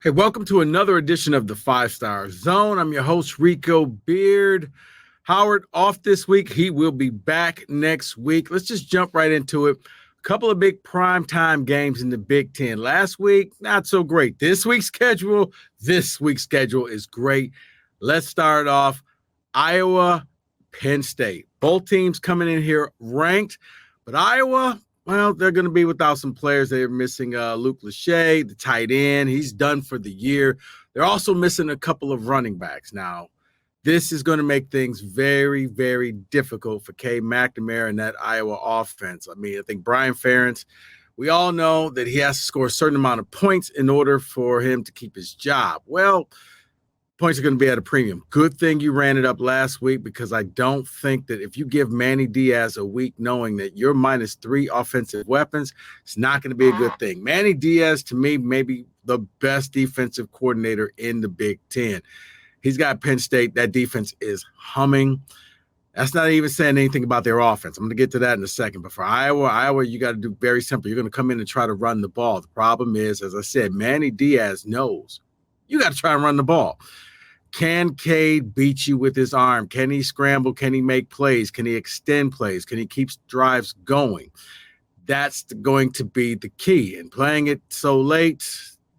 Hey, welcome to another edition of the Five Star Zone. I'm your host, Rico Beard. Howard off this week. He will be back next week. Let's just jump right into it. A couple of big primetime games in the Big Ten. Last week, not so great. This week's schedule is great. Let's start off Iowa, Penn State. Both teams coming in here ranked, but Iowa, well, they're going to be without some players. They're missing Luke Lachey, the tight end. He's done for the year. They're also missing a couple of running backs. Now, this is going to make things very, very difficult for K. McNamara and that Iowa offense. I mean, I think Brian Ferentz, we all know that he has to score a certain amount of points in order for him to keep his job. Well, points are going to be at a premium. Good thing you ran it up last week, because I don't think that if you give Manny Diaz a week knowing that you're -3 offensive weapons, it's not going to be a good thing. Manny Diaz, to me, maybe the best defensive coordinator in the Big Ten. He's got Penn State. That defense is humming. That's not even saying anything about their offense. I'm going to get to that in a second. But for Iowa, you got to do very simple. You're going to come in and try to run the ball. The problem is, as I said, Manny Diaz knows you got to try and run the ball. Can Cade beat you with his arm? Can he scramble? Can he make plays? Can he extend plays? Can he keep drives going? That's going to be the key. And playing it so late,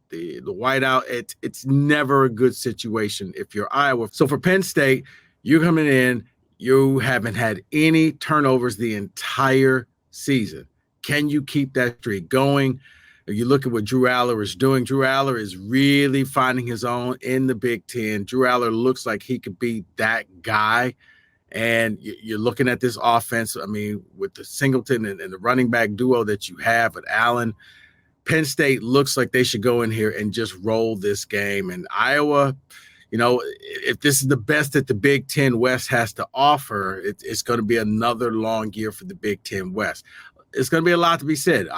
the whiteout, it's never a good situation if you're Iowa. So for Penn State, you're coming in, you haven't had any turnovers the entire season. Can you keep that streak going? You look at what Drew Aller is doing. Drew Aller is really finding his own in the Big Ten. Drew Aller looks like he could be that guy. And you're looking at this offense, I mean, with the Singleton and the running back duo that you have at Allen, Penn State looks like they should go in here and just roll this game. And Iowa, you know, if this is the best that the Big Ten West has to offer, it's going to be another long year for the Big Ten West. It's going to be a lot to be said.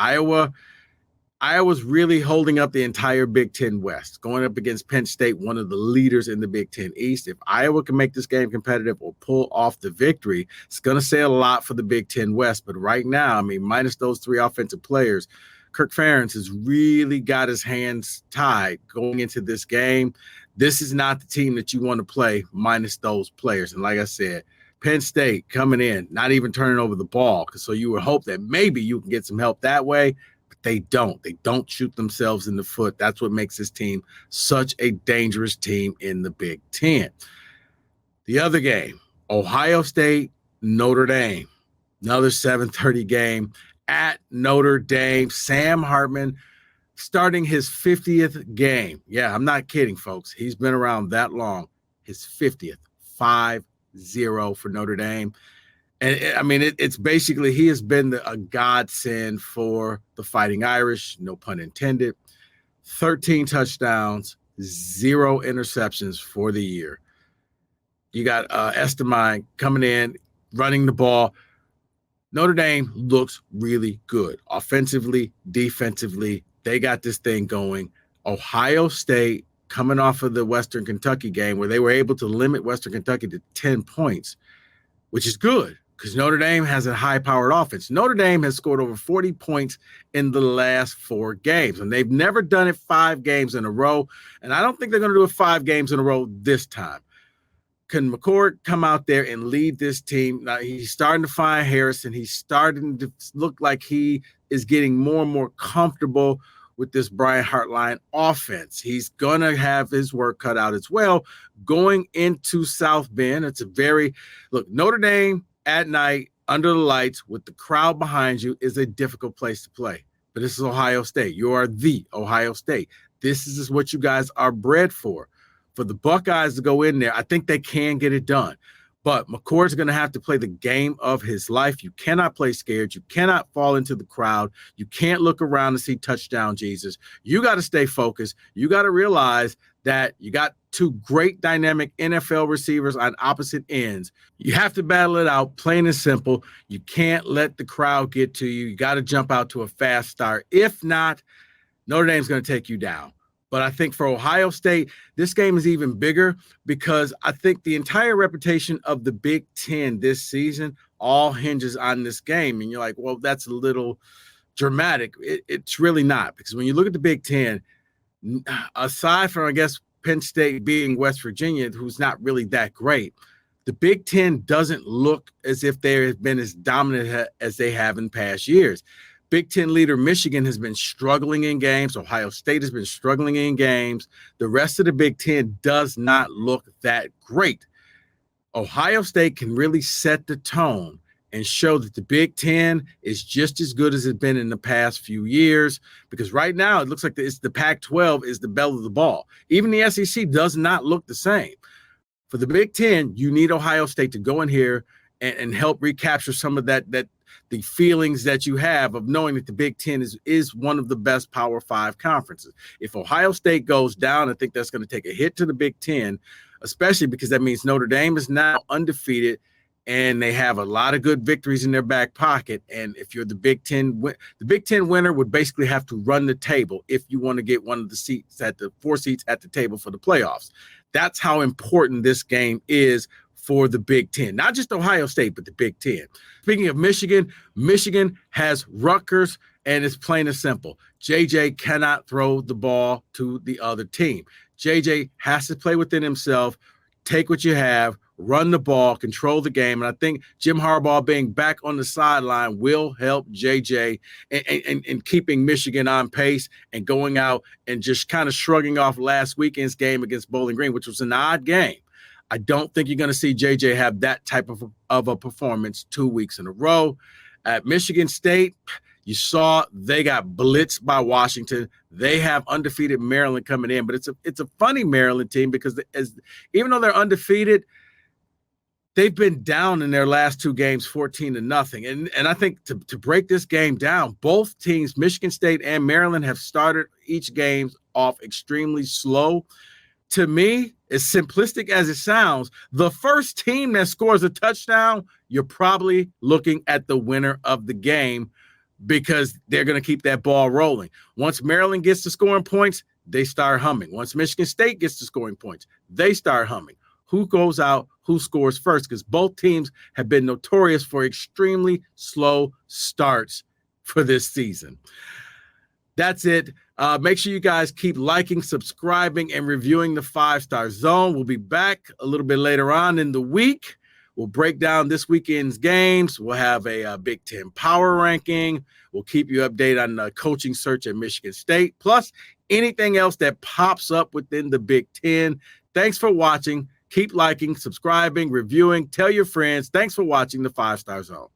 Iowa's really holding up the entire Big Ten West, going up against Penn State, one of the leaders in the Big Ten East. If Iowa can make this game competitive or pull off the victory, it's going to say a lot for the Big Ten West. But right now, I mean, minus those three offensive players, Kirk Ferentz has really got his hands tied going into this game. This is not the team that you want to play minus those players. And like I said, Penn State coming in, not even turning over the ball. So you would hope that maybe you can get some help that way. They don't. They don't shoot themselves in the foot. That's what makes this team such a dangerous team in the Big Ten. The other game, Ohio State, Notre Dame. Another 7:30 game at Notre Dame. Sam Hartman starting his 50th game. Yeah, I'm not kidding, folks. He's been around that long. His 50th, 5-0 for Notre Dame. And I mean, it's basically, he has been a godsend for the Fighting Irish, no pun intended. 13 touchdowns, 0 interceptions for the year. You got Estimine coming in, running the ball. Notre Dame looks really good. Offensively, defensively, they got this thing going. Ohio State coming off of the Western Kentucky game where they were able to limit Western Kentucky to 10 points, which is good, because Notre Dame has a high-powered offense. Notre Dame has scored over 40 points in the last 4 games, and they've never done it 5 games in a row, and I don't think they're going to do it 5 games in a row this time. Can McCord come out there and lead this team? Now, he's starting to find Harrison. He's starting to look like he is getting more and more comfortable with this Brian Hartline offense. He's going to have his work cut out as well. Going into South Bend, it's a very – look, Notre Dame – at night, under the lights, with the crowd behind you, is a difficult place to play. But this is Ohio State. You are the Ohio State. This is what you guys are bred for. For the Buckeyes to go in there, I think they can get it done. But McCord's going to have to play the game of his life. You cannot play scared. You cannot fall into the crowd. You can't look around and see touchdown Jesus. You got to stay focused. You got to realize that you got 2 great dynamic NFL receivers on opposite ends. You have to battle it out, plain and simple. You can't let the crowd get to you. You got to jump out to a fast start. If not, Notre Dame's going to take you down. But I think for Ohio State, this game is even bigger, because I think the entire reputation of the Big Ten this season all hinges on this game. And you're like, well, that's a little dramatic. It's really not, because when you look at the Big Ten, Aside from, I guess, Penn State being West Virginia, who's not really that great, the Big Ten doesn't look as if they have been as dominant as they have in past years. Big Ten leader Michigan has been struggling in games. Ohio State has been struggling in games. The rest of the Big Ten does not look that great. Ohio State can really set the tone and show that the Big Ten is just as good as it's been in the past few years, because right now it looks like the Pac-12 is the belle of the ball. Even the SEC does not look the same. For the Big Ten, you need Ohio State to go in here and help recapture some of that the feelings that you have of knowing that the Big Ten is one of the best Power 5 conferences. If Ohio State goes down, I think that's going to take a hit to the Big Ten, especially because that means Notre Dame is now undefeated and they have a lot of good victories in their back pocket. And if you're the Big Ten winner would basically have to run the table if you want to get one of the seats at the 4 seats at the table for the playoffs. That's how important this game is for the Big Ten, not just Ohio State, but the Big Ten. Speaking of Michigan, Michigan has Rutgers, and it's plain and simple. JJ cannot throw the ball to the other team. JJ has to play within himself, take what you have, run the ball, control the game. And I think Jim Harbaugh being back on the sideline will help JJ in keeping Michigan on pace and going out and just kind of shrugging off last weekend's game against Bowling Green, which was an odd game. I don't think you're going to see JJ have that type of a performance 2 weeks in a row. At Michigan State, you saw they got blitzed by Washington. They have undefeated Maryland coming in, but it's a funny Maryland team because even though they're undefeated, they've been down in their last 2 games 14-0. And I think to break this game down, both teams, Michigan State and Maryland, have started each game off extremely slow. To me, as simplistic as it sounds, the first team that scores a touchdown, you're probably looking at the winner of the game because they're going to keep that ball rolling. Once Maryland gets to scoring points, they start humming. Once Michigan State gets to scoring points, they start humming. Who goes out, who scores first? Because both teams have been notorious for extremely slow starts for this season. That's it. Make sure you guys keep liking, subscribing, and reviewing the 5-Star Zone. We'll be back a little bit later on in the week. We'll break down this weekend's games. We'll have a Big Ten power ranking. We'll keep you updated on the coaching search at Michigan State, plus anything else that pops up within the Big Ten. Thanks for watching. Keep liking, subscribing, reviewing. Tell your friends. Thanks for watching the 5-Star Zone.